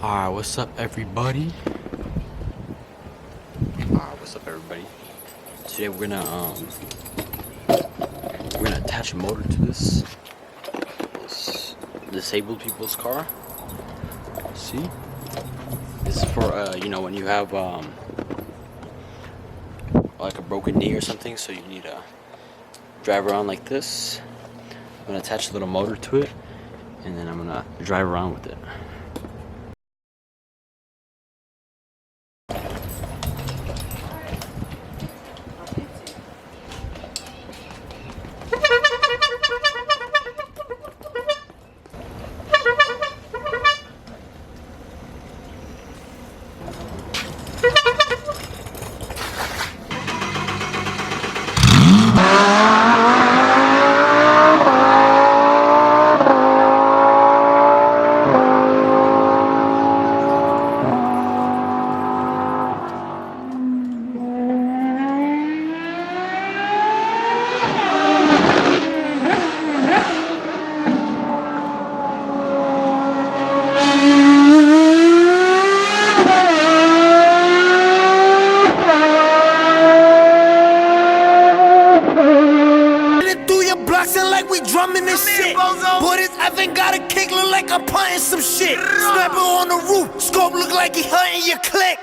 Alright, what's up everybody? Today we're gonna attach a motor to this disabled people's car. See? This is for you know, when you have like a broken knee or something, so you need to drive around like this. I'm gonna attach a little motor to it, and then I'm gonna drive around with it. Like we drumming this shit. Boy, this effing got a kick, look like I'm punting some shit. Sniper on the roof, scope look like he hunting your click.